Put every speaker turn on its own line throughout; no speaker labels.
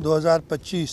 2025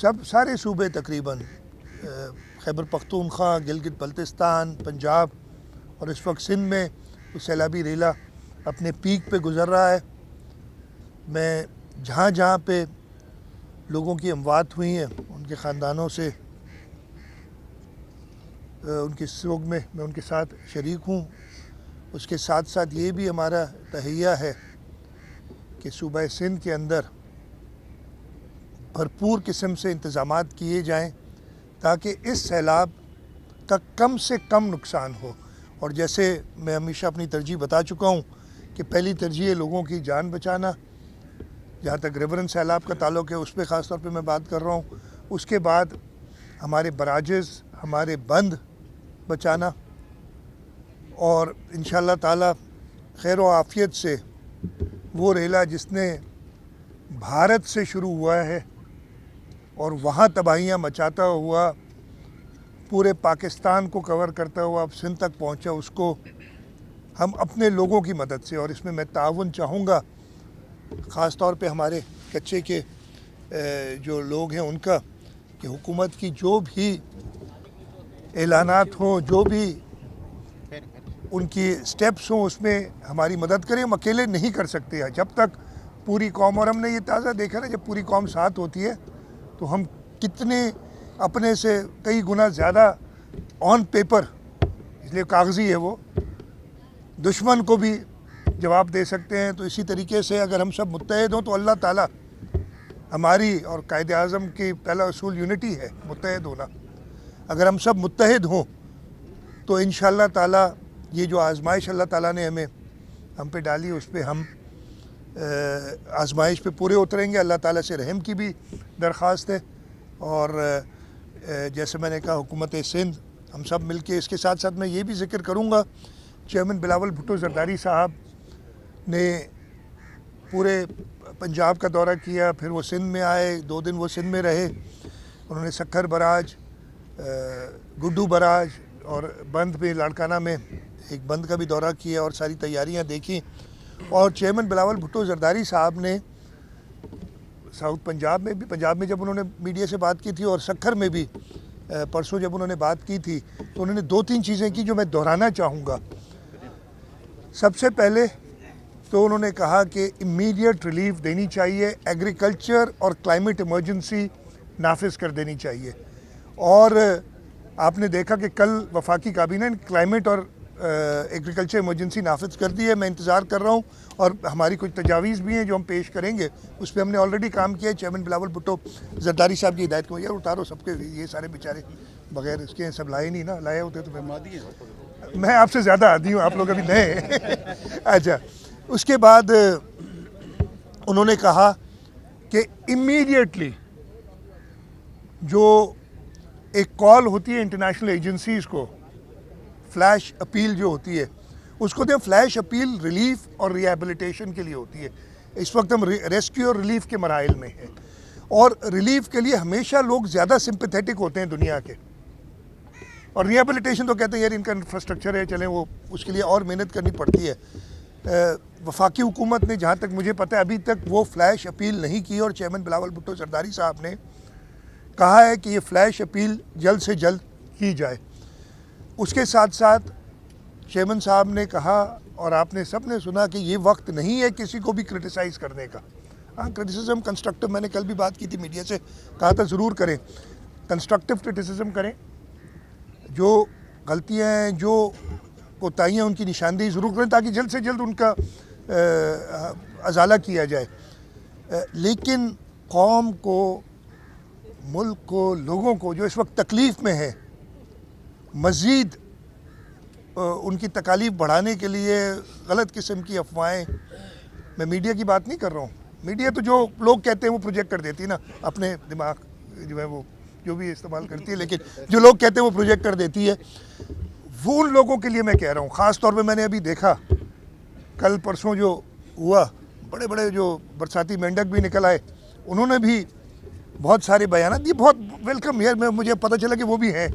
سارے صوبے تقریباً خیبر پختونخوا، گلگت بلتستان، پنجاب اور اس وقت سندھ میں سیلابی ریلا اپنے پیک پہ گزر رہا ہے۔ میں جہاں جہاں پہ لوگوں کی اموات ہوئی ہیں ان کے خاندانوں سے ان کی سوگ میں میں ان کے ساتھ شریک ہوں۔ اس کے ساتھ ساتھ یہ بھی ہمارا تہیہ ہے کہ صوبہ سندھ کے اندر بھرپور قسم سے انتظامات کیے جائیں تاکہ اس سیلاب کا کم سے کم نقصان ہو۔ اور جیسے میں ہمیشہ اپنی ترجیح بتا چکا ہوں کہ پہلی ترجیح ہے لوگوں کی جان بچانا، جہاں تک ریورن سیلاب کا تعلق ہے اس پہ خاص طور پہ میں بات کر رہا ہوں۔ اس کے بعد ہمارے براجز، ہمارے بند بچانا، اور انشاءاللہ تعالی خیر و عافیت سے وہ ریلا جس نے بھارت سے شروع ہوا ہے اور وہاں تباہیاں مچاتا ہوا پورے پاکستان کو کور کرتا ہوا اب سندھ تک پہنچا، اس کو ہم اپنے لوگوں کی مدد سے، اور اس میں تعاون چاہوں گا خاص طور پہ ہمارے کچے کے جو لوگ ہیں ان کا، کہ حکومت کی جو بھی اعلانات ہوں، جو بھی ان کی سٹیپس ہوں، اس میں ہماری مدد کریں۔ ہم اکیلے نہیں کر سکتے جب تک پوری قوم، اور ہم نے یہ تازہ دیکھا نا جب پوری قوم ساتھ ہوتی ہے تو ہم کتنے اپنے سے کئی گنا زیادہ آن پیپر، اس لیے کاغذی ہے وہ، دشمن کو بھی جواب دے سکتے ہیں۔ تو اسی طریقے سے اگر ہم سب متحد ہوں تو اللہ تعالیٰ ہماری، اور قائد اعظم کی پہلا اصول یونٹی ہے، متحد ہونا، اگر ہم سب متحد ہوں تو انشاءاللہ تعالیٰ یہ جو آزمائش اللہ تعالیٰ نے ہم پہ ڈالی اس پہ ہم آزمائش پہ پورے اتریں گے۔ اللہ تعالیٰ سے رحم کی بھی درخواست ہے، اور جیسے میں نے کہا حکومت سندھ ہم سب مل کے، اس کے ساتھ ساتھ میں یہ بھی ذکر کروں گا چیئرمین بلاول بھٹو زرداری صاحب نے پورے پنجاب کا دورہ کیا، پھر وہ سندھ میں آئے، 2 دن وہ سندھ میں رہے، انہوں نے سکھر براج، گڈو براج اور بند میں لاڑکانہ میں ایک بند کا بھی دورہ کیا اور ساری تیاریاں دیکھیں۔ اور چیئرمین بلاول بھٹو زرداری صاحب نے ساؤتھ پنجاب میں جب انہوں نے میڈیا سے بات کی تھی، اور سکھر میں بھی پرسوں جب انہوں نے بات کی تھی، تو انہوں نے 2-3 چیزیں کی جو میں دہرانا چاہوں گا۔ سب سے پہلے تو انہوں نے کہا کہ امیڈیٹ ریلیف دینی چاہیے، ایگریکلچر اور کلائمیٹ ایمرجنسی نافذ کر دینی چاہیے۔ اور آپ نے دیکھا کہ کل وفاقی کابینہ نے کلائمیٹ اور ایگریکلچر ایمرجنسی نافذ کر دی ہے۔ میں انتظار کر رہا ہوں، اور ہماری کچھ تجاویز بھی ہیں جو ہم پیش کریں گے، اس پہ ہم نے آلریڈی کام کیا ہے۔ چیئرمین بلاول بھٹو زرداری صاحب کی ہدایت کو یار اتارو سب کے، یہ سارے بیچارے بغیر اس کے سب لائے نہیں نا، لائے ہوتے تو میں آپ سے زیادہ عادی ہوں، آپ لوگ ابھی نئے ہیں۔ اچھا، اس کے بعد انہوں نے کہا کہ امیڈیٹلی جو ایک کال ہوتی ہے انٹرنیشنل ایجنسیز کو، فلیش اپیل جو ہوتی ہے، اس کو دیں فلیش اپیل ریلیف اور ریہیبلیٹیشن کے لیے ہوتی ہے۔ اس وقت ہم ریسکیو اور ریلیف کے مراحل میں ہیں، اور ریلیف کے لیے ہمیشہ لوگ زیادہ سمپیتھیٹک ہوتے ہیں دنیا کے، اور ریہیبلیٹیشن تو کہتے ہیں یار ان کا انفراسٹرکچر ہے، چلیں وہ اس کے لیے اور محنت کرنی پڑتی ہے۔ وفاقی حکومت نے جہاں تک مجھے پتہ ہے ابھی تک وہ فلیش اپیل نہیں کی، اور چیئرمین بلاول بھٹو زرداری صاحب نے کہا ہے کہ یہ فلیش اپیل جلد سے جلد کی جائے۔ اس کے ساتھ ساتھ چیئرمین صاحب نے کہا، اور آپ نے سب نے سنا، کہ یہ وقت نہیں ہے کسی کو بھی کرٹیسائز کرنے کا۔ ہاں، کرٹیسزم کنسٹرکٹیو، میں نے کل بھی بات کی تھی میڈیا سے، کہا تھا ضرور کریں، کنسٹرکٹیو کرٹیسزم کریں، جو غلطیاں ہیں، جو کوتاہیاں، ان کی نشاندہی ضرور کریں تاکہ جلد سے جلد ان کا ازالہ کیا جائے۔ لیکن قوم کو، ملک کو، لوگوں کو جو اس وقت تکلیف میں ہے، مزید ان کی تکالیف بڑھانے کے لیے غلط قسم کی افواہیں، میں میڈیا کی بات نہیں کر رہا ہوں، میڈیا تو جو لوگ کہتے ہیں وہ پروجیکٹ کر دیتی ہے نا، اپنے دماغ جو ہے وہ جو بھی استعمال کرتی ہے، لیکن جو لوگ کہتے ہیں وہ پروجیکٹ کر دیتی ہے، وہ ان لوگوں کے لیے میں کہہ رہا ہوں۔ خاص طور پہ میں نے ابھی دیکھا کل پرسوں جو ہوا، بڑے بڑے جو برساتی مینڈک بھی نکل آئے، انہوں نے بھی بہت سارے بیانات دیے، بہت ویلکم ہے۔ مجھے پتہ چلا کہ وہ بھی ہیں،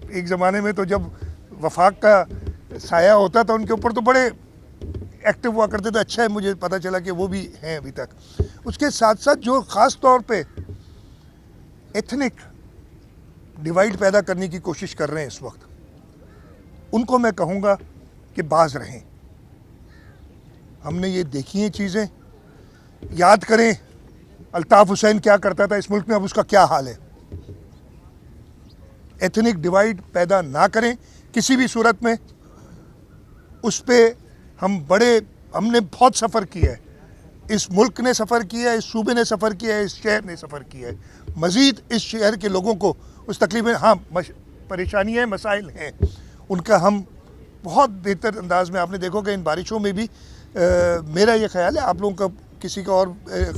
ایک زمانے میں تو جب وفاق کا سایہ ہوتا تھا ان کے اوپر تو بڑے ایکٹیو ہوا کرتے تھے، اچھا ہے مجھے پتہ چلا کہ وہ بھی ہیں ابھی تک۔ اس کے ساتھ ساتھ جو خاص طور پہ ایتھنک ڈیوائڈ پیدا کرنے کی کوشش کر رہے ہیں اس وقت، ان کو میں کہوں گا کہ باز رہیں. ہم نے یہ دیکھی ہیں چیزیں، یاد کریں الطاف حسین کیا کرتا تھا اس ملک میں، اب اس کا کیا حال ہے. ایتھنک ڈیوائڈ پیدا نہ کریں کسی بھی صورت میں. اس پہ ہم نے بہت سفر کیا ہے، اس ملک نے سفر کیا ہے، اس صوبے نے سفر کیا ہے، اس شہر نے سفر کیا ہے. مزید اس شہر کے لوگوں کو اس تکلیف میں پریشانیاں مسائل ہیں، ان کا ہم بہت بہتر انداز میں، آپ نے دیکھو کہ ان بارشوں میں بھی میرا یہ خیال ہے، آپ لوگوں کا کسی کا اور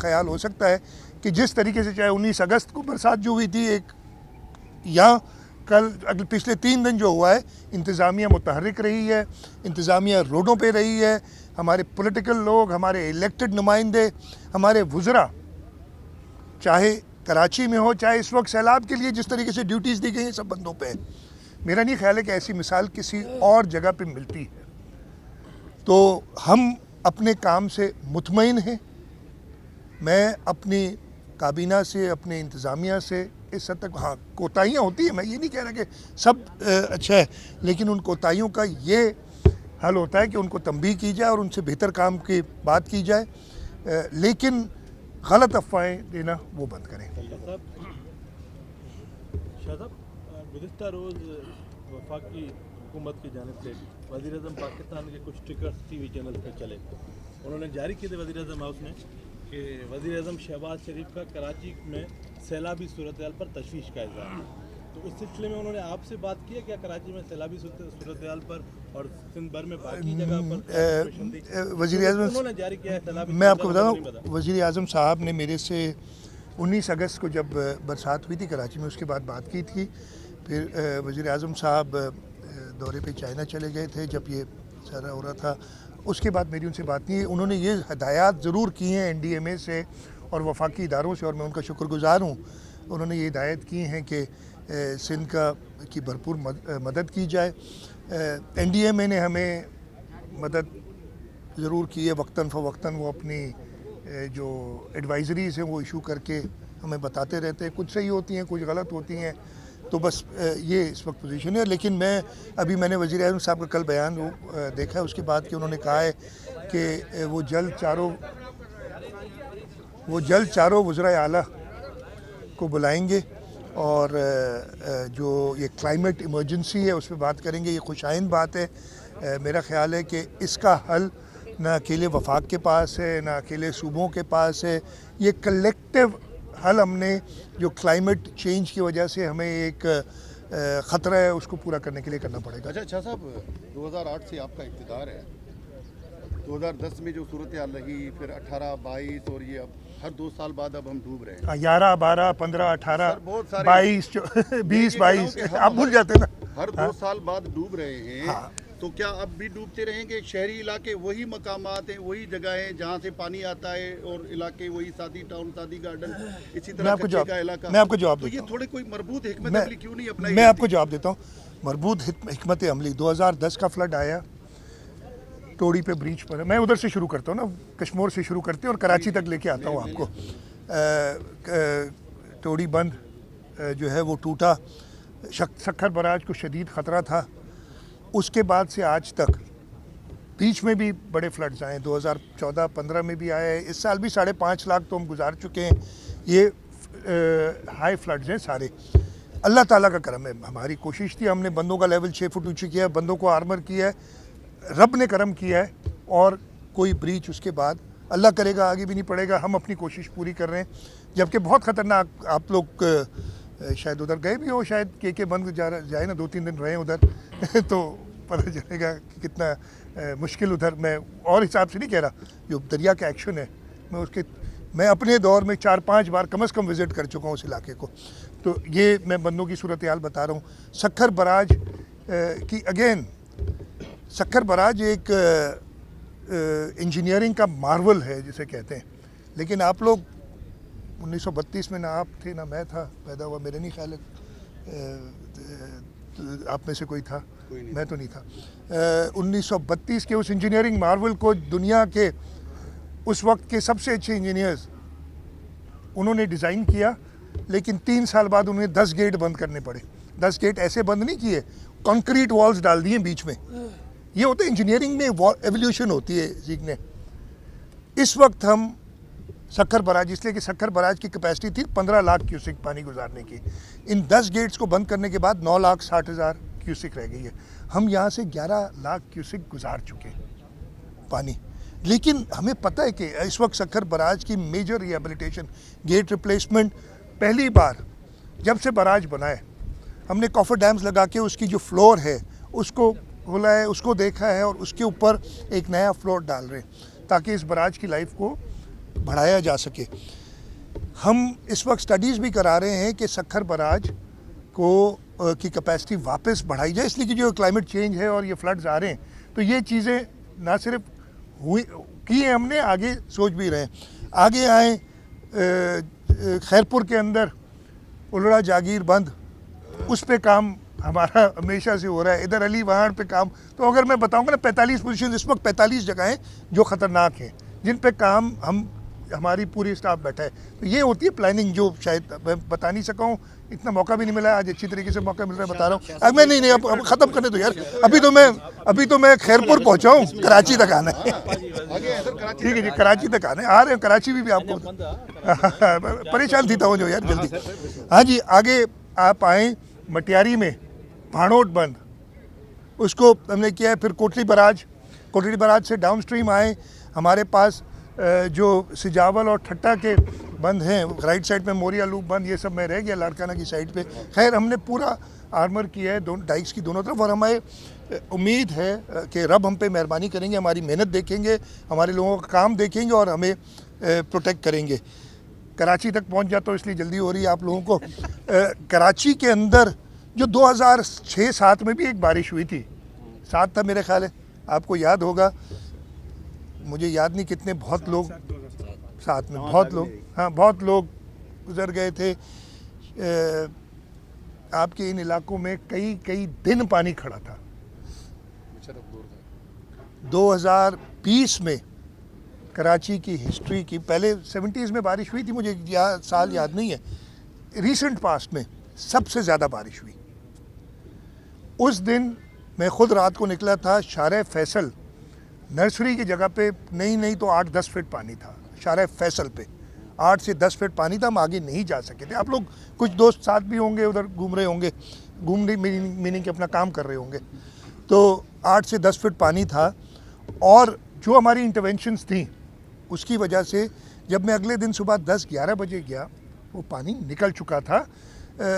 خیال ہو سکتا ہے کہ جس طریقے سے چاہے 19 اگست کو برسات جو ہوئی تھی ایک، یا کل پچھلے 3 دن جو ہوا ہے، انتظامیہ متحرک رہی ہے، انتظامیہ روڈوں پہ رہی ہے. ہمارے پولیٹیکل لوگ، ہمارے الیکٹڈ نمائندے، ہمارے وزراء، چاہے کراچی میں ہو، چاہے اس وقت سیلاب کے لیے جس طریقے سے ڈیوٹیز دی گئی ہیں، سب بندوں پہ. میرا نہیں خیال ہے کہ ایسی مثال کسی اور جگہ پہ ملتی ہے. تو ہم اپنے کام سے مطمئن ہیں. میں اپنی کابینہ سے، اپنے انتظامیہ سے اس حد تک، ہاں کوتاہیاں ہوتی ہیں، میں یہ نہیں کہہ رہا کہ سب اچھا ہے، لیکن ان کوتاہیوں کا یہ حل ہوتا ہے کہ ان کو تنبیہ کی جائے اور ان سے بہتر کام کی بات کی جائے، لیکن غلط افواہیں دینا وہ بند کریں.
شاہ صاحب، گزشتہ روز وفاقی حکومت کی جانب سے وزیر اعظم پاکستان کے کچھ ٹکرز ٹی وی چینل پہ چلے. انہوں نے جاری کیے تھے وزیر اعظم ہاؤس نے کہ وزیر اعظم شہباز شریف کا کراچی میں سیلابی صورتحال پر تشویش کا اظہار. تو اس سلسلے میں انہوں نے آپ سے بات کی ہے کیا کراچی میں سیلابی صورتحال پر اور سندھ بھر میں باقی جگہ پر؟
وزیر اعظم
انہوں نے جاری کیا ہے سیلابی،
میں آپ کو بتا دوں، وزیر اعظم صاحب نے میرے سے 19 اگست کو جب برسات ہوئی تھی کراچی میں، اس کے بعد بات کی تھی. پھر وزیر اعظم صاحب دورے پہ چائنا چلے گئے تھے جب یہ سارا ہو رہا تھا. اس کے بعد میری ان سے بات نہیں ہے. انہوں نے یہ ہدایات ضرور کی ہیں NDMA سے اور وفاقی اداروں سے، اور میں ان کا شکر گزار ہوں. انہوں نے یہ ہدایت کی ہیں کہ سندھ کی بھرپور مدد کی جائے. NDMA نے ہمیں مدد ضرور کی ہے، وقتاً فوقتاً وہ اپنی جو ایڈوائزریز ہیں وہ ایشو کر کے ہمیں بتاتے رہتے ہیں. کچھ صحیح ہوتی ہیں، کچھ غلط ہوتی ہیں. تو بس یہ اس وقت پوزیشن ہے. لیکن میں نے وزیر اعظم صاحب کا کل بیان دیکھا ہے، اس کے بعد کہ انہوں نے کہا ہے کہ وہ جلد چاروں وزرائے اعلیٰ کو بلائیں گے اور جو یہ کلائمیٹ ایمرجنسی ہے اس پہ بات کریں گے. یہ خوش آئند بات ہے. میرا خیال ہے کہ اس کا حل نہ اکیلے وفاق کے پاس ہے، نہ اکیلے صوبوں کے پاس ہے. یہ کلیکٹیو حل ہم نے، جو کلائمیٹ چینج کی وجہ سے ہمیں ایک خطرہ ہے، اس کو پورا کرنے کے لیے کرنا پڑے گا.
اچھا شاہ صاحب، 2008 سے آپ کا اقتدار ہے. 2010 میں جو صورتحال رہی، پھر 18، 22 اور یہ اب ہر 2 سال بعد اب ہم ڈوب رہے ہیں.
11، 12، 15، 18، 22، 20، 22 آپ بھول جاتے نا.
ہر 2 سال بعد ڈوب رہے ہیں. تو کیا اب بھی ڈوبتے رہیں گے؟ شہری علاقے وہی مقامات ہیں، وہی جگہ ہیں جہاں سے پانی آتا ہے، اور علاقے وہی سادی ٹاؤن، سادی گارڈن، اسی طرح کچے کا علاقہ.
میں آپ کو جواب
تو
دیتا
یہ
ہوں.
تھوڑے کوئی مربوط حکمت عملی کیوں نہیں اپنائی؟
میں آپ کو جواب دیتا ہوں. مربوط حکمت عملی 2010 کا فلڈ آیا ٹوڑی پہ بریچ پر. میں ادھر سے شروع کرتا ہوں نا، کشمور سے شروع کرتے ہیں اور کراچی تک لے کے آتا ہوں آپ کو. ٹوڑی بند جو ہے وہ ٹوٹا. سکھر براج کو شدید خطرہ تھا. اس کے بعد سے آج تک بیچ میں بھی بڑے فلڈز آئے ہیں. 2014-15 میں بھی آئے ہیں. اس سال بھی 5.5 لاکھ تو ہم گزار چکے ہیں. یہ ہائی فلڈز ہیں سارے. اللہ تعالیٰ کا کرم ہے. ہماری کوشش تھی، ہم نے بندوں کا لیول 6 فٹ اونچی کیا ہے، بندوں کو آرمر کیا ہے. رب نے کرم کیا ہے اور کوئی بریچ اس کے بعد اللہ کرے گا آگے بھی نہیں پڑے گا. ہم اپنی کوشش پوری کر رہے ہیں. جبکہ بہت خطرناک، آپ لوگ شاید ادھر گئے بھی ہو، شاید کے بند جائے نا، 2-3 دن رہے ادھر تو پتہ چلے گا کہ کتنا مشکل ادھر. میں اور حساب سے نہیں کہہ رہا، جو دریا کا ایکشن ہے میں اپنے دور میں 4-5 بار کم از کم وزٹ کر چکا ہوں اس علاقے کو. تو یہ میں بندوں کی صورتحال بتا رہا ہوں. سکھر براج کی اگین، سکھر براج ایک انجینئرنگ کا مارول ہے جسے کہتے ہیں. لیکن آپ لوگ 1932 میں نہ آپ تھے نہ میں تھا پیدا ہوا، میرے نہیں خیال ہے آپ میں سے کوئی تھا، میں تو نہیں تھا. 1932 کے اس انجینئرنگ مارول کو دنیا کے اس وقت کے سب سے اچھے انجینئرز انہوں نے ڈیزائن کیا. لیکن 3 سال بعد انہیں 10 گیٹ بند کرنے پڑے. 10 گیٹ ایسے بند نہیں کیے, کنکریٹ والز ڈال دیے بیچ میں. یہ ہوتا ہے انجینئرنگ میں ایولیوشن ہوتی ہے سیکھنے. اس وقت ہم سکھر براج, اس لیے کہ سکھر براج کی کیپیسٹی تھی 15 لاکھ کیوسک پانی گزارنے کی, ان 10 گیٹس کو بند کرنے کے بعد 9,60,000 کیوسک رہ گئی ہے. ہم یہاں سے 11 لاکھ کیوسک گزار چکے پانی. لیکن ہمیں پتہ ہے کہ اس وقت سکھر براج کی میجر ریہیبلیٹیشن, گیٹ ریپلیسمنٹ, پہلی بار جب سے براج بنا ہے ہم نے کافر ڈیمز لگا کے اس کی جو فلور ہے اس کو کھولا ہے, اس کو دیکھا ہے, اور اس کے اوپر ایک نیا فلور ڈال رہے ہیں تاکہ اس براج کی لائف کو بڑھایا جا سکے. ہم اس وقت سٹڈیز بھی کرا رہے ہیں کہ سکھر براج کو کی کیپیسٹی واپس بڑھائی جائے, اس لیے کہ جو کلائمیٹ چینج ہے اور یہ فلڈز آ رہے ہیں تو یہ چیزیں نہ صرف ہوئی کی ہیں, ہم نے آگے سوچ بھی رہے ہیں. آگے آئیں, خیرپور کے اندر الڑا جاگیر بند, اس پہ کام ہمارا ہمیشہ سے ہو رہا ہے. ادھر علی وہاں پہ کام, تو اگر میں بتاؤں گا نا 45 پوزیشن, اس وقت 45 جگہیں جو خطرناک ہیں جن پہ کام ہماری پوری اسٹاف بیٹھا ہے. تو یہ ہوتی ہے پلاننگ, جو شاید میں بتا نہیں سکا ہوں, اتنا موقع بھی نہیں ملا. آج اچھی طریقے سے موقع مل رہا ہے, بتا رہا ہوں. اب میں نہیں اب ختم کرنے دو یار, ابھی تو میں خیرپور پہنچا ہوں, کراچی تک آنا ہے. ٹھیک ہے جی, کراچی تک آنا ہے, آ رہے ہیں کراچی بھی آپ کو پریشان تھی تو یار جلدی. ہاں جی, آگے آپ آئیں مٹیاری میں بھانوٹ بند, اس کو ہم نے کیا ہے. پھر کوٹلی براج سے ڈاؤن سٹریم آئے, ہمارے پاس جو سجاول اور ٹھٹا کے بند ہیں, رائٹ سائڈ میں موریا لوپ بند, یہ سب میں رہ گیا لاڑکانہ کی سائڈ پہ. خیر ہم نے پورا آرمر کیا ہے ڈائکس کی دونوں طرف, اور ہمیں امید ہے کہ رب ہم پہ مہربانی کریں گے, ہماری محنت دیکھیں گے, ہمارے لوگوں کا کام دیکھیں گے اور ہمیں پروٹیکٹ کریں گے. کراچی تک پہنچ جاتا ہوں اس لیے جلدی ہو رہی ہے آپ لوگوں کو. کراچی کے اندر جو 2006-07 میں بھی ایک بارش ہوئی تھی, 7 تھا میرے خیال ہے, آپ کو یاد ہوگا, مجھے یاد نہیں کتنے, بہت لوگ ساتھ میں, بہت لوگ گزر گئے تھے. آپ کے ان علاقوں میں کئی دن پانی کھڑا تھا. 2020 میں کراچی کی ہسٹری کی, پہلے 70s میں بارش ہوئی تھی, مجھے سال یاد نہیں ہے, ریسنٹ پاسٹ میں سب سے زیادہ بارش ہوئی. اس دن میں خود رات کو نکلا تھا, شارع فیصل نرسری کی جگہ پہ نہیں تو 8-10 فٹ پانی تھا. شارع فیصل پہ 8 سے 10 فٹ پانی تھا, ہم آگے نہیں جا سکے تھے. آپ لوگ کچھ دوست ساتھ بھی ہوں گے, ادھر گھوم رہے ہوں گے, گھومنے میننگ کہ اپنا کام کر رہے ہوں گے. تو 8 سے 10 فٹ پانی تھا, اور جو ہماری انٹرونشنز تھیں اس کی وجہ سے جب میں اگلے دن صبح 10-11 بجے گیا وہ پانی نکل چکا تھا.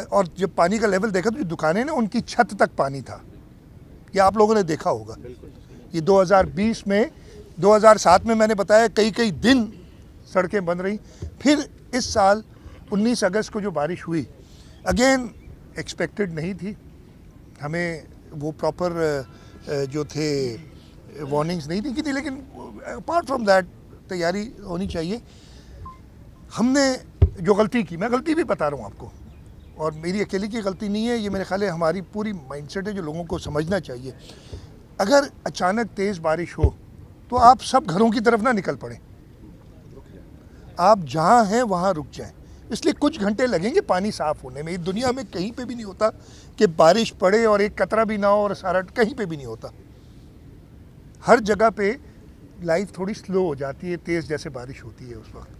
اور جب پانی کا لیول دیکھا تو جو دکانیں نا ان کی چھت تک پانی تھا. یہ آپ لوگوں نے دیکھا ہوگا. یہ 2020 میں, 2007 میں نے بتایا کئی دن سڑکیں بند رہیں. پھر اس سال 19 اگست کو جو بارش ہوئی, اگین ایکسپیکٹڈ نہیں تھی, ہمیں وہ پراپر جو تھے وارننگز نہیں دی کی تھی, لیکن اپارٹ فرام دیٹ تیاری ہونی چاہیے. ہم نے جو غلطی کی, میں غلطی بھی بتا رہا ہوں آپ کو, اور میری اکیلی کی غلطی نہیں ہے, یہ میرے خیال ہے ہماری پوری مائنڈ سیٹ ہے جو لوگوں کو سمجھنا چاہیے. اگر اچانک تیز بارش ہو تو آپ سب گھروں کی طرف نہ نکل پڑیں, آپ جہاں ہیں وہاں رک جائیں, اس لیے کچھ گھنٹے لگیں گے پانی صاف ہونے میں. دنیا میں کہیں پہ بھی نہیں ہوتا کہ بارش پڑے اور ایک قطرہ بھی نہ ہو, اور سارا کہیں پہ بھی نہیں ہوتا. ہر جگہ پہ لائف تھوڑی سلو ہو جاتی ہے تیز جیسے بارش ہوتی ہے اس وقت.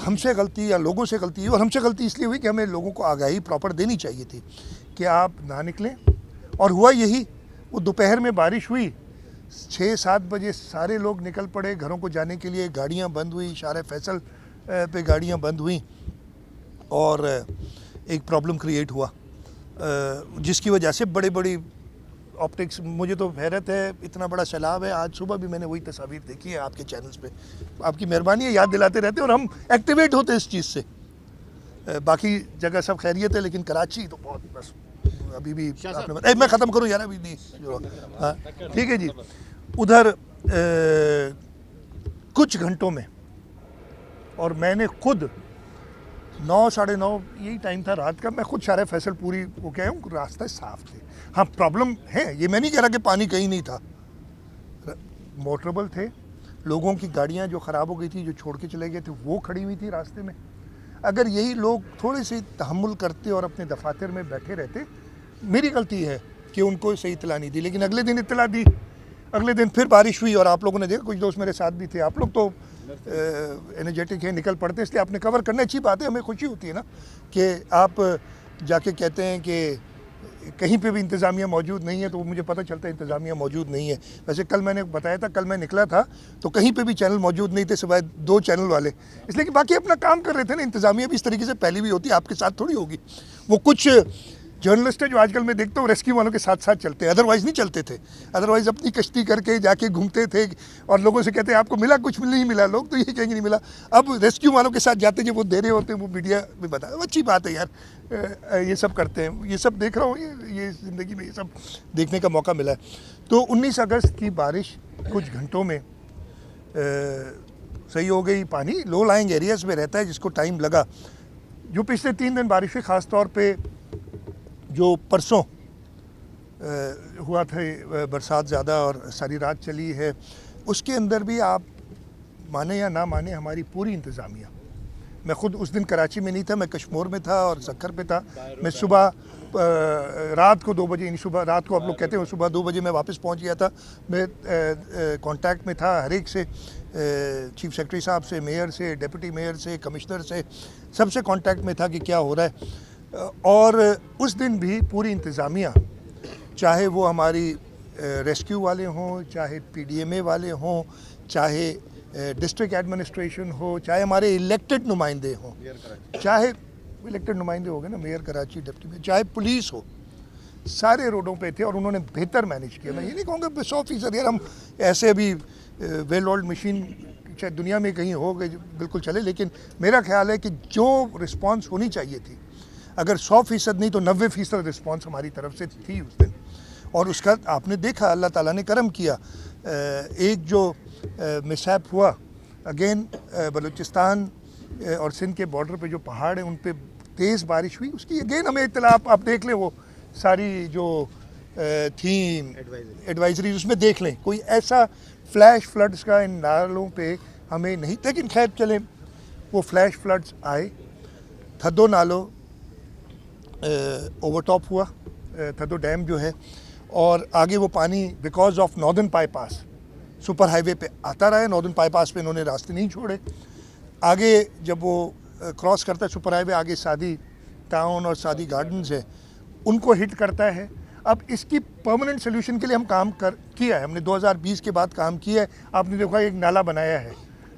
ہم سے غلطی یا لوگوں سے غلطی, اور ہم سے غلطی اس لیے ہوئی کہ ہمیں لوگوں کو آگاہی پراپر دینی چاہیے تھی کہ آپ نہ نکلیں. اور ہوا یہی, وہ دوپہر میں بارش ہوئی, 6-7 بجے سارے لوگ نکل پڑے گھروں کو جانے کے لیے. گاڑیاں بند ہوئی, شارع فیصل پہ گاڑیاں بند ہوئیں, اور ایک پرابلم کریٹ ہوا جس کی وجہ سے بڑی آپٹکس. مجھے تو حیرت ہے, اتنا بڑا سیلاب ہے. آج صبح بھی میں نے وہی تصاویر دیکھی ہے آپ کے چینلز پہ. آپ کی مہربانی ہے, یاد دلاتے رہتے, اور ہم ایکٹیویٹ ہوتے اس چیز سے. باقی جگہ سب خیریت ہے, لیکن کراچی تو بہت, بس ابھی بھی میں ختم کروں یار, ابھی نہیں. ہاں ٹھیک ہے جی. ادھر کچھ گھنٹوں میں, اور میں نے خود 9-9:30 یہی ٹائم تھا رات کا, میں خود شارع فیصل پوری وہ کہہ ہوں راستہ صاف تھے. ہاں پرابلم ہے, یہ میں نہیں کہہ رہا کہ پانی کہیں نہیں تھا, موٹربل تھے. لوگوں کی گاڑیاں جو خراب ہو گئی تھی, جو چھوڑ کے چلے گئے تھے, وہ کھڑی ہوئی تھی راستے میں. اگر یہی لوگ تھوڑے سے تحمل کرتے اور اپنے دفاتر میں بیٹھے رہتے, میری غلطی ہے کہ ان کو صحیح اطلاع نہیں دی, لیکن اگلے دن اطلاع دی, اگلے دن پھر بارش ہوئی اور آپ لوگوں نے دیکھا, کچھ دوست میرے ساتھ بھی تھے, آپ لوگ تو انرجیٹک ہیں, نکل پڑتے ہیں, اس لیے آپ نے کور کرنا, اچھی بات ہے, ہمیں خوشی ہوتی ہے نا کہ آپ جا کے کہتے ہیں کہ کہیں پہ بھی انتظامیہ موجود نہیں ہے, تو مجھے پتہ چلتا ہے انتظامیہ موجود نہیں ہے. ویسے کل میں نے بتایا تھا, کل میں نکلا تھا تو کہیں پہ بھی چینل موجود نہیں تھے سوائے 2 چینل والے, اس لیے کہ باقی اپنا کام کر رہے تھے نا. انتظامیہ بھی اس طریقے سے پہلے بھی ہوتی ہے, آپ کے ساتھ تھوڑی ہوگی. وہ کچھ جرنلسٹ ہیں جو آج کل میں دیکھتا ہوں ریسکیو والوں کے ساتھ ساتھ چلتے ہیں, ادروائز نہیں چلتے تھے, ادروائز اپنی کشتی کر کے جا کے گھومتے تھے اور لوگوں سے کہتے ہیں آپ کو ملا, کچھ نہیں ملا, لوگ تو یہ کہیں گے نہیں ملا. اب ریسکیو والوں کے ساتھ جاتے ہیں, جب وہ دے رہے ہوتے ہیں وہ میڈیا میں بتا, اچھی بات ہے یار, یہ سب کرتے ہیں, یہ سب دیکھ رہا ہوں, یہ زندگی میں یہ سب دیکھنے کا موقع ملا ہے. تو 19 اگست کی بارش کچھ گھنٹوں میں صحیح ہو گئی. پانی لو لائنگ ایریاز میں رہتا ہے جس کو ٹائم لگا. جو پچھلے 3 دن بارش ہوئی, خاص طور پہ جو پرسوں ہوا تھا برسات زیادہ اور ساری رات چلی ہے, اس کے اندر بھی آپ مانے یا نہ مانے ہماری پوری انتظامیہ, میں خود اس دن کراچی میں نہیں تھا, میں کشمور میں تھا اور سکر پہ تھا. میں صبح رات کو 2 بجے, یعنی صبح رات کو آپ لوگ کہتے ہیں, صبح 2 بجے میں واپس پہنچ گیا تھا. میں کانٹیکٹ میں تھا ہر ایک سے, چیف سیکرٹری صاحب سے, میئر سے, ڈپٹی میئر سے, کمشنر سے, سب سے کانٹیکٹ میں تھا کہ کیا ہو رہا ہے. اور اس دن بھی پوری انتظامیہ, چاہے وہ ہماری ریسکیو والے ہوں, چاہے پی ڈی ایم اے والے ہوں, چاہے ڈسٹرکٹ ایڈمنسٹریشن ہو, چاہے ہمارے الیکٹڈ نمائندے ہوں, چاہے الیکٹڈ نمائندے ہو گئے نا, میئر کراچی, ڈپٹی میئر, چاہے پولیس ہو, سارے روڈوں پہ تھے اور انہوں نے بہتر مینیج کیا. میں یہ نہیں کہوں گا 100% یار ہم ایسے ابھی ویل اولڈ مشین شاید دنیا میں کہیں ہو گئے بالکل چلے, لیکن میرا خیال ہے کہ جو رسپانس ہونی چاہیے تھی, اگر 100% نہیں تو 90% رسپانس ہماری طرف سے تھی اس دن. اور اس کا آپ نے دیکھا, اللہ تعالیٰ نے کرم کیا. ایک جو مسہیپ ہوا اگین بلوچستان اور سندھ کے بارڈر پہ جو پہاڑ ہیں ان پہ تیز بارش ہوئی, اس کی اگین ہمیں اطلاع, آپ دیکھ لیں وہ ساری جو تھیں ایڈوائزریز, اس میں دیکھ لیں, کوئی ایسا فلیش فلڈز کا ان نالوں پہ ہمیں نہیں. لیکن خیر چلیں, وہ فلیش فلڈز آئے, تھدو نالو اوور ٹاپ ہوا, تھدو ڈیم جو ہے, اور آگے وہ پانی because of northern bypass super highway پہ آتا رہا ہے. ناردرن بائی پاس پہ انہوں نے راستے نہیں چھوڑے. آگے جب وہ کراس کرتا ہے سپر ہائی وے, آگے سادی ٹاؤن اور سادی گارڈنز ہے, ان کو ہٹ کرتا ہے. اب اس کی پرماننٹ سلیوشن کے لیے ہم کام کیا ہے, ہم نے 2020 کے بعد کام کیا ہے. آپ نے دیکھا ایک نالا بنایا ہے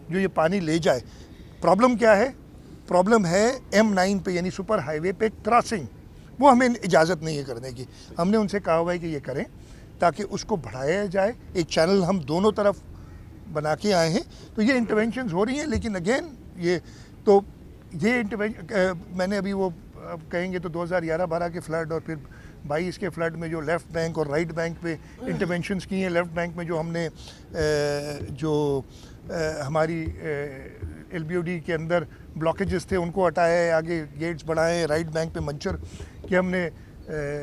جو یہ پانی لے جائے. پرابلم کیا ہے؟ پرابلم ہے M9 پہ, یعنی سپر ہائی وے پہ کراسنگ, وہ ہمیں اجازت نہیں ہے کرنے کی. ہم نے ان سے کہا ہوا ہے کہ یہ کریں تاکہ اس کو بڑھایا جائے. ایک چینل ہم دونوں طرف بنا کے آئے ہیں, تو یہ انٹرونشنز ہو رہی ہیں. لیکن اگین یہ میں نے ابھی وہ کہیں گے تو 2011-12 کے فلڈ اور پھر 22 کے فلڈ میں جو لیفٹ بینک اور رائٹ بینک پہ انٹرونشنز کی ہیں. لیفٹ بینک میں جو ہم نے جو ہماری LBOD کے اندر بلاکیجز تھے ان کو ہٹایا ہے, آگے گیٹس بڑھائے ہیں. رائٹ بینک پہ منچر کے ہم نے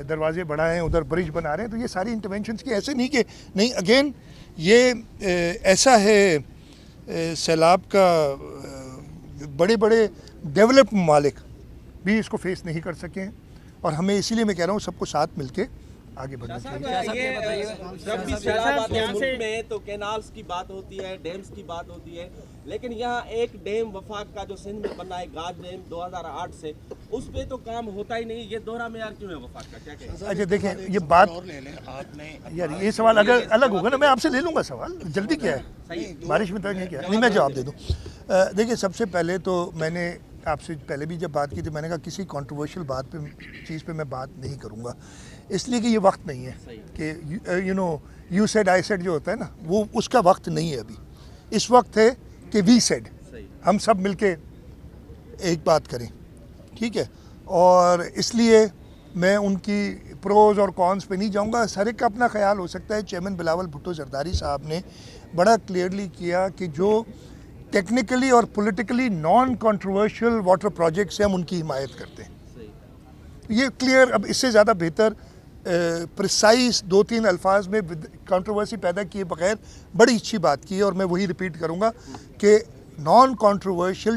دروازے بڑھائے ہیں, ادھر برج بنا رہے ہیں. تو یہ ساری انٹرونشنز کی, ایسے نہیں کہ نہیں. اگین یہ ایسا ہے سیلاب کا, بڑے بڑے ڈیولپڈ ممالک بھی اس کو فیس نہیں کر سکے ہیں, اور ہمیں اسی لیے میں کہہ رہا ہوں سب کو ساتھ مل کے آگے بڑھنا چاہیے.
جب بھی سیلاب آتے ہیں ملک میں تو کینالز کی بات ہوتی ہے, ڈیمز کی بات ہوتی ہے, لیکن یہاں ایک ڈیم وفاق کا جو سندھ میں بنا ہے گاج ڈیم 2008 سے, اس پہ تو کام ہوتا ہی نہیں. یہ دوہرا معیار کیوں ہے وفاق کا, کیا کہیں؟
اچھا دیکھیں, یہ بات یار یہ سوال اگر الگ ہوگا نا, میں آپ سے لے لوں گا سوال. جلدی کیا ہے, بارش میں تک نہیں کیا, نہیں میں جواب دے دوں. دیکھیں سب سے پہلے تو میں نے آپ سے پہلے بھی جب بات کی تھی, میں نے کہا کسی کنٹروورشل بات پہ چیز پہ میں بات نہیں کروں گا, اس لیے کہ یہ وقت نہیں ہے کہ یو سیڈ آئی سیڈ جو ہوتا ہے نا, وہ اس کا وقت نہیں ہے ابھی. اس وقت ہے کہ وی سیڈ, ہم سب مل کے ایک بات کریں, ٹھیک ہے. اور اس لیے میں ان کی پروز اور کونس پہ نہیں جاؤں گا. ہر ایک کا اپنا خیال ہو سکتا ہے. چیئرمین بلاول بھٹو زرداری صاحب نے بڑا کلیئرلی کیا کہ جو ٹیکنیکلی اور politically non controversial water projects ہیں ہم ان کی حمایت کرتے ہیں. یہ کلیئر, اب اس سے زیادہ بہتر پریسائز 2-3 الفاظ میں کنٹروورسی پیدا کیے بغیر بڑی اچھی بات کی ہے. اور میں وہی ریپیٹ کروں گا کہ نان کنٹروورشل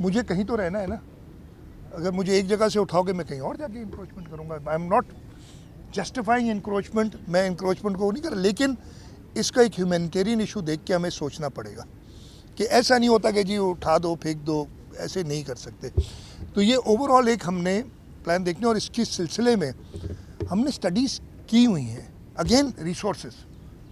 مجھے کہیں تو رہنا ہے نا. اگر مجھے ایک جگہ سے اٹھاؤ گے میں کہیں اور جا کے انکروچمنٹ کروں گا. I am not justifying encroachment, میں انکروچمنٹ کو نہیں کر رہا, لیکن اس کا ایک ہیومینیٹیرین ایشو دیکھ کے ہمیں سوچنا پڑے گا کہ ایسا نہیں ہوتا کہ جی اٹھا دو پھینک دو, ایسے نہیں کر سکتے. تو یہ اوور آل ایک ہم نے پلان دیکھنے, اور اس کے سلسلے میں ہم نے اسٹڈیز کی ہوئی ہیں. اگین ریسورسز,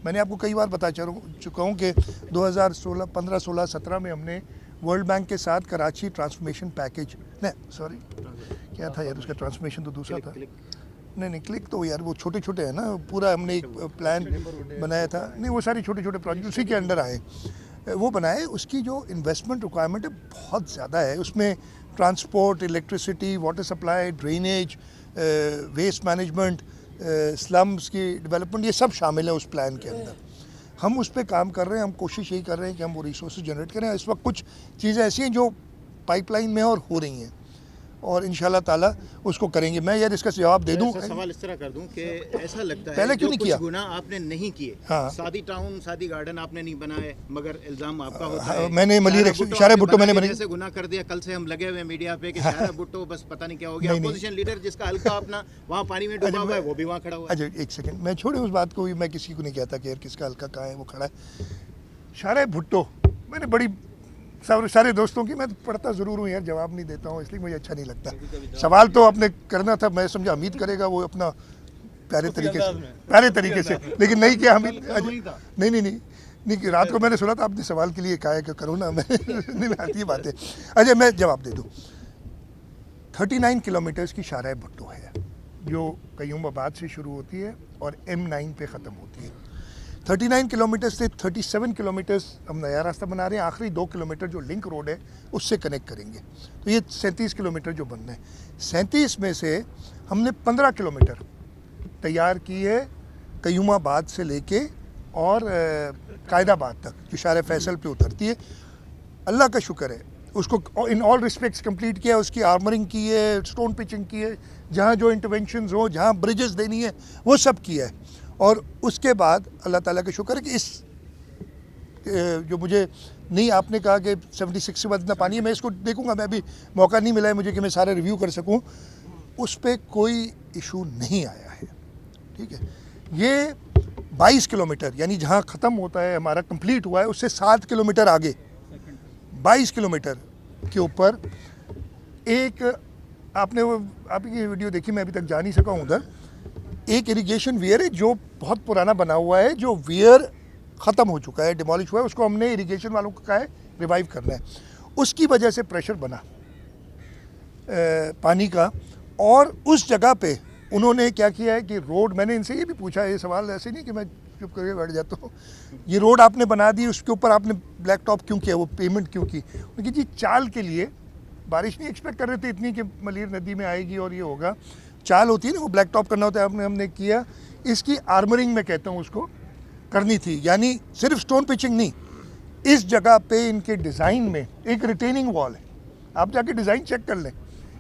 میں نے آپ کو کئی بار بتا چکا ہوں کہ 2016 15 16 17 میں ہم نے ورلڈ بینک کے ساتھ کراچی ٹرانسفارمیشن پیکیج, نہیں سوری کیا تھا یار اس کا ٹرانسفارمیشن تو دوسرا تھا, نہیں کلک تو یار وہ چھوٹے چھوٹے ہیں نا, پورا ہم نے ایک پلان بنایا تھا. نہیں وہ سارے چھوٹے چھوٹے پروجیکٹ اسی کے انڈر آئے, وہ بنائے. اس کی جو انویسٹمنٹ ریکوائرمنٹ ہے بہت زیادہ ہے. اس میں transport, electricity, water supply, drainage, waste management, slums کی ڈیولپمنٹ, یہ سب شامل ہے اس پلان کے اندر. ہم اس پہ کام کر رہے ہیں. ہم کوشش یہی کر رہے ہیں کہ ہم وہ ریسورسز جنریٹ کریں. اس وقت کچھ چیزیں ایسی ہیں جو پائپ لائن میں اور ہو رہی ہیں, اور انشاءاللہ تعالیٰ اس کو کریں گے. میں یار اس کا جواب دے دوں.
سوال اس طرح کر دوں کہ ایسا لگتا ہے
پہلے کیوں نہیں کیا,
گناہ آپ نے نہیں کیے, سادی ٹاؤن سادی گارڈن آپ نے نہیں بنائے, مگر الزام آپ کا ہوتا ہے
میں نے شارع بھٹو میں نے بنایا,
جیسے گناہ کر دیا. کل سے ہم لگے ہوئے میڈیا پہ کہ شارع بھٹو بس پتہ نہیں کیا ہو گیا. اپوزیشن لیڈر جس کا حلقہ اپنا وہاں پانی میں ڈوبا ہوا ہے وہ بھی وہاں کھڑا ہوا ہے.
اچھا ایک سیکنڈ, میں چھوڑے اس بات کو, میں کسی کو نہیں کہتا کہ یار کس کا حلقہ کہاں ہے وہ کھڑا ہے. شارع بھٹو میں نے بڑی سارے دوستوں کی, میں پڑھتا ضرور ہوں یار, جواب نہیں دیتا ہوں اس لیے مجھے اچھا نہیں لگتا. سوال تو آپ نے کرنا تھا, میں سمجھا حمید کرے گا وہ اپنا پیارے طریقے سے, لیکن نہیں کیا حمید. نہیں رات کو میں نے سنا تھا آپ نے سوال کے لیے کہا ہے کہ کرو نا, میں نہیں آتی یہ باتیں. اچھا میں جواب دے دوں. 39 کلومیٹرز کی شارع بھٹو ہے جو قیوم آباد سے شروع ہوتی ہے اور M9 پہ ختم ہوتی ہے. 39 کلومیٹر سے 37 کلومیٹرز ہم نیا راستہ بنا رہے ہیں. آخری 2 کلومیٹر جو لنک روڈ ہے اس سے کنیکٹ کریں گے. تو یہ 37 کلومیٹر جو بن رہے ہیں, 37 میں سے ہم نے 15 کلومیٹر تیار کی ہے قیوم آباد سے لے کے اور قائد آباد تک, جو شارع فیصل پہ اترتی ہے. اللہ کا شکر ہے اس کو ان آل رسپیکٹس کمپلیٹ کیا. اس کی آرمرنگ کی ہے, سٹون پچنگ کی ہے, جہاں جو انٹرونشنز ہوں, جہاں بریجز دینی ہے وہ سب کیا ہے. اور اس کے بعد اللہ تعالیٰ کا شکر ہے کہ اس جو مجھے نہیں, آپ نے کہا کہ 76 سے بعد اتنا پانی ہے, میں اس کو دیکھوں گا. میں ابھی موقع نہیں ملا ہے مجھے کہ میں سارا ریویو کر سکوں. اس پہ کوئی ایشو نہیں آیا ہے. ٹھیک ہے, یہ 22 کلومیٹر یعنی جہاں ختم ہوتا ہے ہمارا کمپلیٹ ہوا ہے اس سے 7 کلومیٹر آگے 22 کلومیٹر کے اوپر ایک, آپ نے وہ آپ کی ویڈیو دیکھی, میں ابھی تک جا نہیں سکا ہوں ادھر. ایک اریگیشن ویئر ہے جو بہت پرانا بنا ہوا ہے, جو ویئر ختم ہو چکا ہے, ڈیمالش ہوا ہے. اس کو ہم نے اریگیشن والوں کو کہا ہے ریوائیو کرنا ہے. اس کی وجہ سے پریشر بنا پانی کا, اور اس جگہ پہ انہوں نے کیا کیا ہے کہ روڈ, میں نے ان سے یہ بھی پوچھا, یہ سوال ایسے نہیں کہ میں چپ کر کے بیٹھ جاتا ہوں, یہ روڈ آپ نے بنا دی, اس کے اوپر آپ نے بلیک ٹاپ کیوں کیا, وہ پیمنٹ کیوں کی؟ کہ جی چال کے لیے بارش نہیں ایکسپیکٹ کر رہے تھے اتنی کہ ملیر ندی میں آئے گی اور یہ ہوگا. چال ہوتی ہے نا, وہ بلیک ٹاپ کرنا ہوتا ہے, ہم نے کیا. اس کی آرمرنگ میں کہتا ہوں اس کو کرنی تھی, یعنی صرف سٹون پچنگ نہیں. اس جگہ پہ ان کے ڈیزائن میں ایک ریٹیننگ وال ہے, آپ جا کے ڈیزائن چیک کر لیں.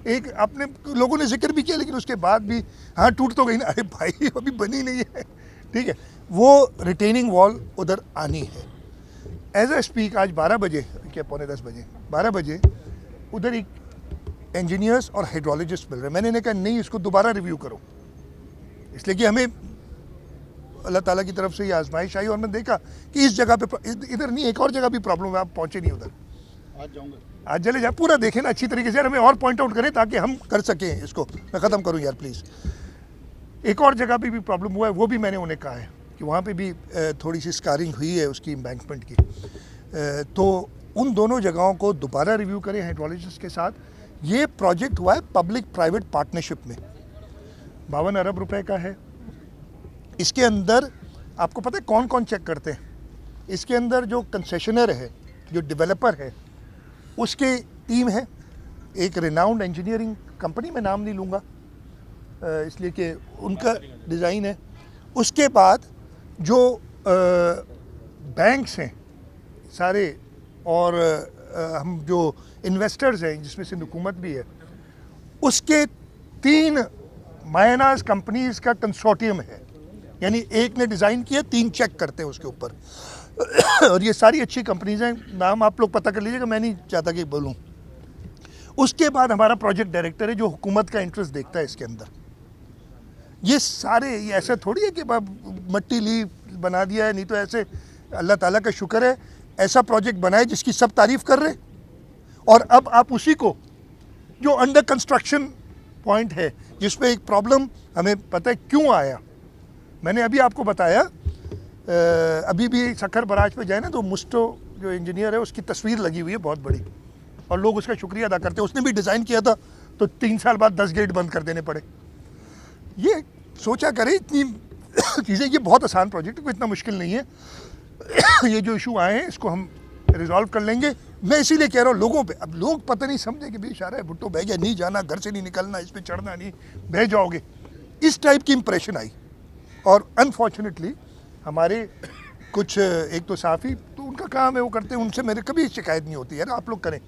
ایک اپنے لوگوں نے ذکر بھی کیا, لیکن اس کے بعد بھی ہاں ٹوٹ تو گئی نا, ارے بھائی ابھی بنی نہیں ہے. ٹھیک ہے, وہ ریٹیننگ وال ادھر آنی ہے. ایز اے اسپیک آج 12 بجے, کیا 9:45 بجے 12 بجے ادھر ایک انجینئرس اور ہائیڈرولوجسٹ مل رہے ہیں. میں نے کہا نہیں اس کو دوبارہ ریویو کرو, اس لیے کہ ہمیں اللہ تعالیٰ کی طرف سے یہ آزمائش آئی, اور میں دیکھا کہ اس جگہ پہ ادھر نہیں, ایک اور جگہ بھی پرابلم ہے, آپ پہنچے نہیں ادھر.
آج جاؤں گا,
آج چلے جائیں, پورا دیکھیں نا اچھی طریقے سے, ہمیں اور پوائنٹ آؤٹ کریں تاکہ ہم کر سکیں اس کو. میں ختم کروں یار پلیز. ایک اور جگہ پہ بھی پرابلم ہوا ہے, وہ بھی میں نے انہیں کہا ہے کہ وہاں پہ بھی تھوڑی سی اسکارنگ ہوئی ہے اس کی امبینکمنٹ کی. تو ان دونوں جگہوں کو دوبارہ ریویو کریں ہائیڈرولوجسٹ کے ساتھ. یہ پروجیکٹ ہوا ہے پبلک پرائیویٹ پارٹنرشپ میں, 52 ارب روپے کا ہے. اس کے اندر آپ کو پتہ ہے کون کون چیک کرتے ہیں؟ اس کے اندر جو کنسیشنر ہے, جو ڈیولپر ہے, اس کی ٹیم ہے, ایک ریناؤنڈ انجینئرنگ کمپنی, میں نام نہیں لوں گا اس لیے کہ ان کا ڈیزائن ہے. اس کے بعد جو بینکس ہیں سارے, اور ہم جو انویسٹرز ہیں جس میں سے حکومت بھی ہے, اس کے 3 مائناز کمپنیز کا کنسورٹیم ہے. یعنی ایک نے ڈیزائن کیا, 3 چیک کرتے ہیں اس کے اوپر. اور یہ ساری اچھی کمپنیز ہیں, نام آپ لوگ پتہ کر لیجیے گا, میں نہیں چاہتا کہ بولوں. اس کے بعد ہمارا پروجیکٹ ڈائریکٹر ہے جو حکومت کا انٹرسٹ دیکھتا ہے اس کے اندر. یہ سارے یہ ایسا تھوڑی ہے کہ مٹی لی بنا دیا ہے, نہیں تو ایسے اللہ تعالیٰ کا شکر ہے ایسا پروجیکٹ بنائے جس کی سب تعریف کر رہے, اور اب آپ اسی کو جو انڈر کنسٹرکشن پوائنٹ ہے جس پہ ایک پرابلم ہمیں پتہ ہے کیوں آیا. میں نے ابھی آپ کو بتایا, ابھی بھی سکھر براج پہ جائے نا تو مسٹو جو انجینئر ہے اس کی تصویر لگی ہوئی ہے بہت بڑی, اور لوگ اس کا شکریہ ادا کرتے ہیں. اس نے بھی ڈیزائن کیا تھا تو 3 سال بعد 10 گیٹ بند کر دینے پڑے. یہ سوچا کریں اتنی چیزیں, یہ بہت آسان پروجیکٹ ہے, کوئی اتنا مشکل نہیں ہے. یہ جو ایشو آئے ہیں اس کو ہم ریزالو کر لیں گے. میں اسی لیے کہہ رہا ہوں لوگوں پہ, اب لوگ پتہ نہیں سمجھے کہ بھائی اشارہ ہے بھٹو بہ گیا, نہیں جانا, گھر سے نہیں نکلنا, اس پہ چڑھنا نہیں, بہ جاؤ گے, اس ٹائپ کی امپریشن آئی. اور انفارچونیٹلی ہمارے کچھ ایک تو صحافی تو ان کا کام ہے وہ کرتے ہیں, ان سے میرے کبھی شکایت نہیں ہوتی ہے نا, آپ لوگ کریں,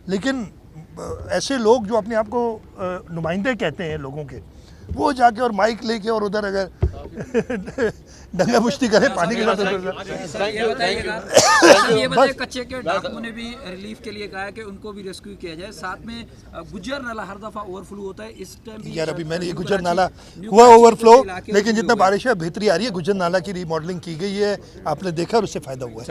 لیکن ایسے لوگ جو اپنے آپ کو نمائندے کہتے ہیں لوگوں کے, وہ جا کے اور مائک لے کے اور ادھر اگر ڈنگا مشتی کرے پانی کے ساتھ.
یہ بتائیے کچے کے ڈاکو نے بھی ریلیف کے لیے کہا ہے کہ ان کو بھی ریسکیو کیا جائے. ساتھ میں گجر نالا ہر دفعہ اوور فلو ہوتا ہے, اس ٹائم بھی
یار ابھی میں نے یہ گجر نالا ہوا اوور فلو, لیکن جتنا بارش ہے بہتری آ رہی ہے. گجر نالا کی ری ماڈلنگ کی گئی ہے, آپ نے دیکھا اور اس سے فائدہ ہوا ہے.